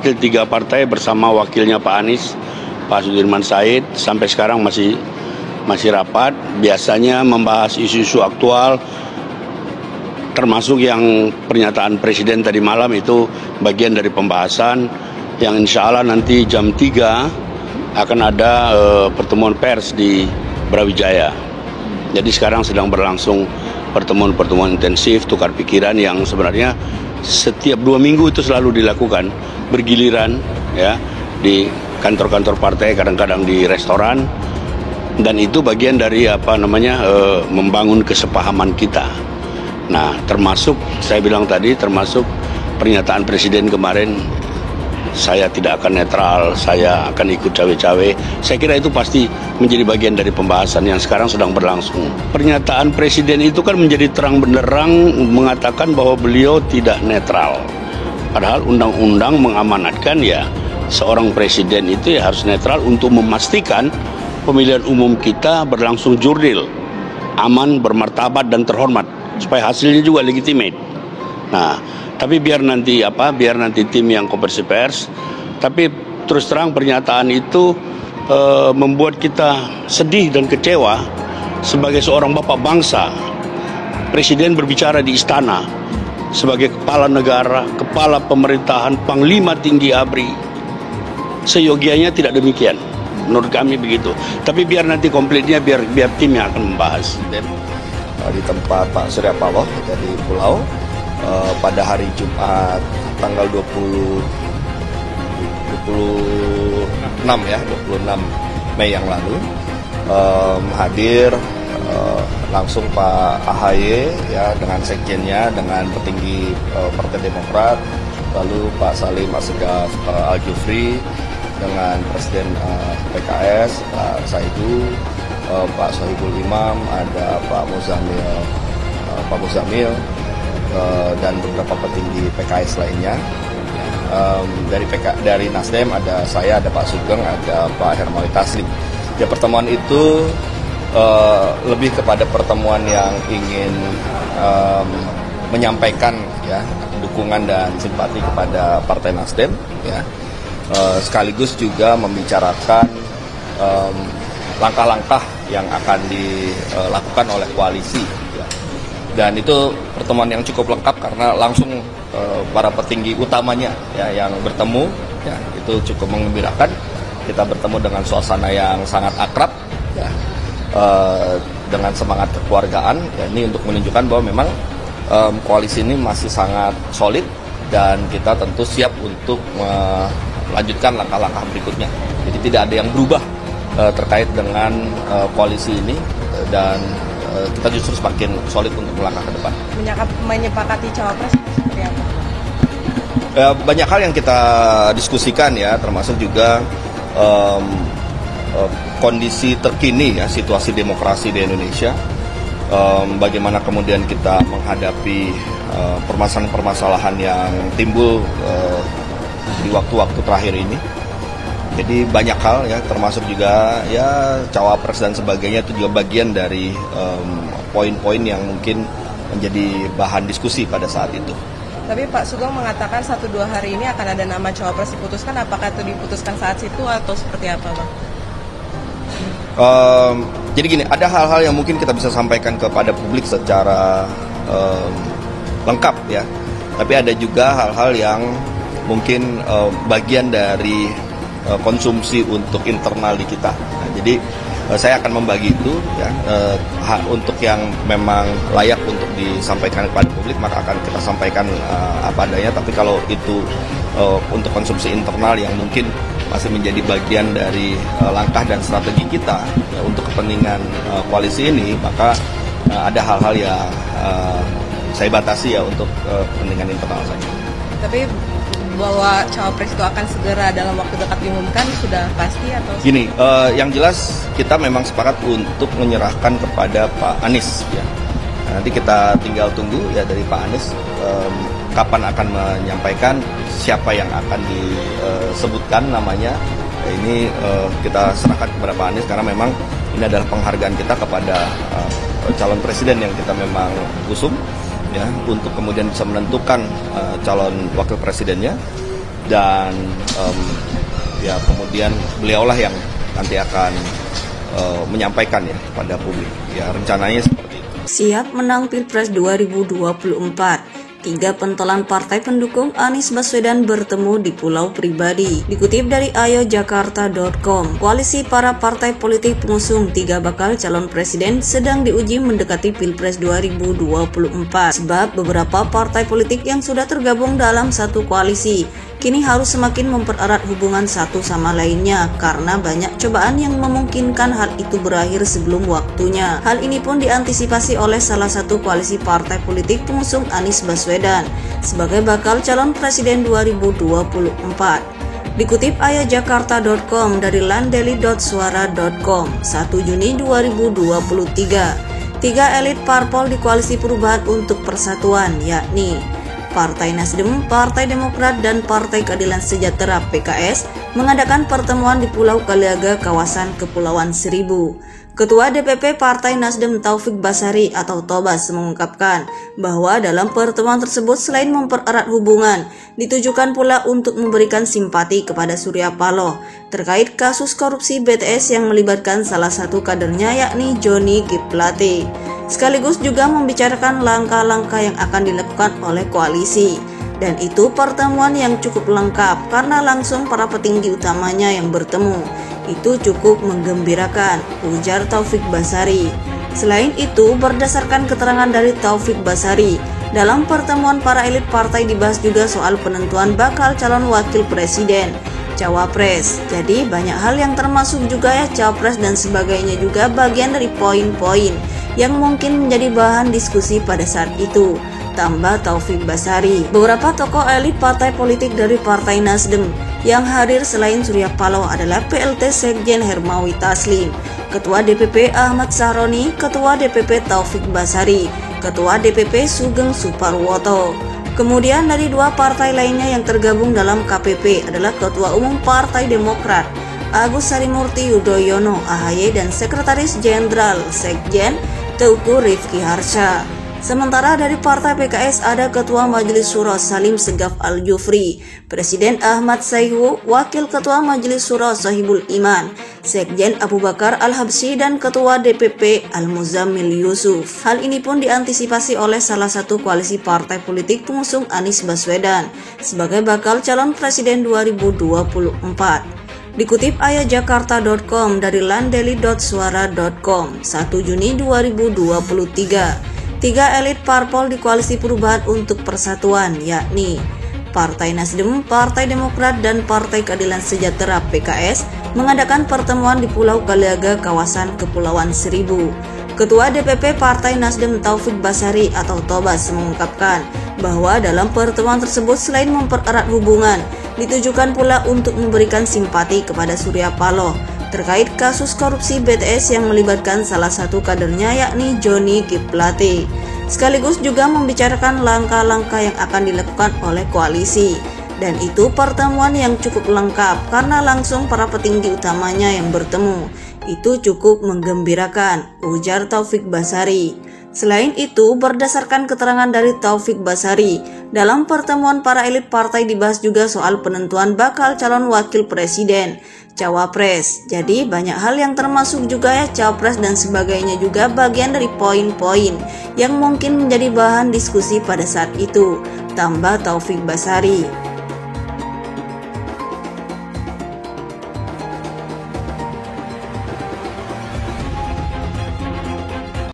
wakil 3 partai bersama wakilnya Pak Anies, Pak Sudirman Said, sampai sekarang masih rapat. Biasanya membahas isu-isu aktual, termasuk yang pernyataan Presiden tadi malam itu bagian dari pembahasan yang insya Allah nanti jam 3 akan ada pertemuan pers di Brawijaya. Jadi sekarang sedang berlangsung pertemuan-pertemuan intensif, tukar pikiran yang sebenarnya setiap 2 minggu itu selalu dilakukan bergiliran ya di kantor-kantor partai, kadang-kadang di restoran, dan itu bagian dari membangun kesepahaman kita. Nah, termasuk saya bilang tadi, termasuk pernyataan Presiden kemarin, saya tidak akan netral, saya akan ikut cawe-cawe. Saya kira itu pasti menjadi bagian dari pembahasan yang sekarang sedang berlangsung. Pernyataan Presiden itu kan menjadi terang benderang mengatakan bahwa beliau tidak netral. Padahal undang-undang mengamanatkan ya seorang presiden itu ya harus netral untuk memastikan pemilihan umum kita berlangsung jurdil, aman, bermartabat dan terhormat, supaya hasilnya juga legitimate. Nah, tapi biar nanti tim yang konversi pers. Tapi terus terang pernyataan itu membuat kita sedih dan kecewa sebagai seorang bapak bangsa. Presiden berbicara di istana sebagai kepala negara, kepala pemerintahan, panglima tinggi ABRI. Seyogianya tidak demikian. Menurut kami begitu. Tapi biar nanti komplitnya biar tim yang akan membahas. Di tempat Pak Surya Paloh dari Pulau pada hari Jumat tanggal 26 Mei yang lalu hadir langsung Pak AHY ya dengan sekjennya, dengan petinggi Partai Demokrat, lalu Pak Salim Assegaf Al-Jufri dengan Presiden PKS Pak Saidu, Pak Sohibul Imam, ada Pak Muzamil dan beberapa petinggi PKS lainnya. Dari Nasdem ada saya, ada Pak Sugeng, ada Pak Hermawi Taslim. Ya, pertemuan itu lebih kepada pertemuan yang ingin menyampaikan ya dukungan dan simpati kepada Partai Nasdem ya. Sekaligus juga membicarakan langkah-langkah yang akan dilakukan oleh koalisi ya. Dan itu pertemuan yang cukup lengkap karena langsung para petinggi utamanya ya yang bertemu ya, itu cukup menggembirakan. Kita bertemu dengan suasana yang sangat akrab ya, dengan semangat kekeluargaan ya, ini untuk menunjukkan bahwa memang koalisi ini masih sangat solid dan kita tentu siap untuk melanjutkan langkah-langkah berikutnya. Jadi tidak ada yang berubah terkait dengan koalisi ini dan kita justru semakin solid untuk melangkah ke depan. Menyepakati cawapres seperti apa? Banyak hal yang kita diskusikan ya, termasuk juga kondisi terkini ya, situasi demokrasi di Indonesia. Bagaimana kemudian kita menghadapi permasalahan-permasalahan yang timbul di waktu-waktu terakhir ini. Jadi banyak hal ya, termasuk juga ya cawapres dan sebagainya, itu juga bagian dari poin-poin yang mungkin menjadi bahan diskusi pada saat itu. Tapi Pak Sugeng mengatakan 1-2 hari ini akan ada nama cawapres diputuskan. Apakah itu diputuskan saat itu atau seperti apa, Bang? Jadi gini, ada hal-hal yang mungkin kita bisa sampaikan kepada publik secara lengkap ya. Tapi ada juga hal-hal yang mungkin bagian dari konsumsi untuk internal di kita. Nah, jadi saya akan membagi itu ya, untuk yang memang layak untuk disampaikan kepada publik maka akan kita sampaikan apa adanya. Tapi kalau itu untuk konsumsi internal yang mungkin masih menjadi bagian dari langkah dan strategi kita ya, untuk kepentingan koalisi ini, maka ada hal-hal yang saya batasi ya untuk kepentingan internal saja. Tapi bahwa cawapres itu akan segera dalam waktu dekat diumumkan sudah pasti atau? Gini, yang jelas kita memang sepakat untuk menyerahkan kepada Pak Anies ya. Nanti kita tinggal tunggu ya dari Pak Anies kapan akan menyampaikan siapa yang akan disebutkan namanya. Ini kita serahkan kepada Pak Anies karena memang ini adalah penghargaan kita kepada calon presiden yang kita memang usung ya, untuk kemudian bisa menentukan calon wakil presidennya. dan ya kemudian beliaulah yang nanti akan menyampaikan ya pada publik. Ya rencananya seperti itu. Siap menang Pilpres 2024. 3 pentolan partai pendukung Anies Baswedan bertemu di Pulau Pribadi. Dikutip dari ayojakarta.com, koalisi para partai politik pengusung 3 bakal calon presiden sedang diuji mendekati Pilpres 2024. Sebab beberapa partai politik yang sudah tergabung dalam satu koalisi kini harus semakin mempererat hubungan satu sama lainnya karena banyak cobaan yang memungkinkan hal itu berakhir sebelum waktunya. Hal ini pun diantisipasi oleh salah satu koalisi partai politik pengusung Anies Baswedan sebagai bakal calon presiden 2024. Dikutip ayojakarta.com dari landeli.suara.com 1 Juni 2023, 3 elit parpol di Koalisi Perubahan untuk Persatuan yakni Partai Nasdem, Partai Demokrat, dan Partai Keadilan Sejahtera (PKS) mengadakan pertemuan di Pulau Kaliaga, kawasan Kepulauan Seribu. Ketua DPP Partai Nasdem Taufik Basari atau Tobas mengungkapkan bahwa dalam pertemuan tersebut selain mempererat hubungan, ditujukan pula untuk memberikan simpati kepada Surya Paloh terkait kasus korupsi BTS yang melibatkan salah satu kadernya yakni Johnny G. Plate. Sekaligus juga membicarakan langkah-langkah yang akan dilakukan oleh koalisi. Dan itu pertemuan yang cukup lengkap karena langsung para petinggi utamanya yang bertemu. Itu cukup menggembirakan, ujar Taufik Basari. Selain itu, berdasarkan keterangan dari Taufik Basari, dalam pertemuan para elit partai dibahas juga soal penentuan bakal calon wakil presiden, cawapres. Jadi banyak hal yang termasuk juga ya cawapres dan sebagainya juga bagian dari poin-poin yang mungkin menjadi bahan diskusi pada saat itu, tambah Taufik Basari. Beberapa tokoh elit partai politik dari Partai Nasdem yang hadir selain Surya Paloh adalah PLT Sekjen Hermawi Taslim, Ketua DPP Ahmad Sahroni, Ketua DPP Taufik Basari, Ketua DPP Sugeng Suparwoto. Kemudian dari 2 partai lainnya yang tergabung dalam KPP adalah Ketua Umum Partai Demokrat Agus Harimurti Yudhoyono (AHY) dan Sekretaris Jenderal Sekjen Teuku Rifki Harsha. Sementara dari Partai PKS ada Ketua Majelis Syuro Salim Segaf Al-Jufri, Presiden Ahmad Saihu, Wakil Ketua Majelis Syuro Sohibul Iman, Sekjen Abu Bakar Al-Habsyi, dan Ketua DPP Al-Muzammil Yusuf. Hal ini pun diantisipasi oleh salah satu koalisi partai politik pengusung Anies Baswedan sebagai bakal calon presiden 2024. Dikutip ayojakarta.com dari landeli.suara.com 1 Juni 2023, 3 elit parpol di Koalisi Perubahan untuk Persatuan yakni Partai Nasdem, Partai Demokrat, dan Partai Keadilan Sejahtera (PKS) mengadakan pertemuan di Pulau Kaliaga, kawasan Kepulauan Seribu. Ketua DPP Partai Nasdem Taufik Basari atau Tobas mengungkapkan bahwa dalam pertemuan tersebut selain mempererat hubungan, ditujukan pula untuk memberikan simpati kepada Surya Paloh terkait kasus korupsi BTS yang melibatkan salah satu kadernya yakni Johnny G. Plate. Sekaligus juga membicarakan langkah-langkah yang akan dilakukan oleh koalisi. Dan itu pertemuan yang cukup lengkap karena langsung para petinggi utamanya yang bertemu. Itu cukup menggembirakan, ujar Taufik Basari. Selain itu, berdasarkan keterangan dari Taufik Basari, dalam pertemuan para elit partai dibahas juga soal penentuan bakal calon wakil presiden, cawapres. Jadi banyak hal yang termasuk juga ya cawapres dan sebagainya juga bagian dari poin-poin yang mungkin menjadi bahan diskusi pada saat itu, tambah Taufik Basari.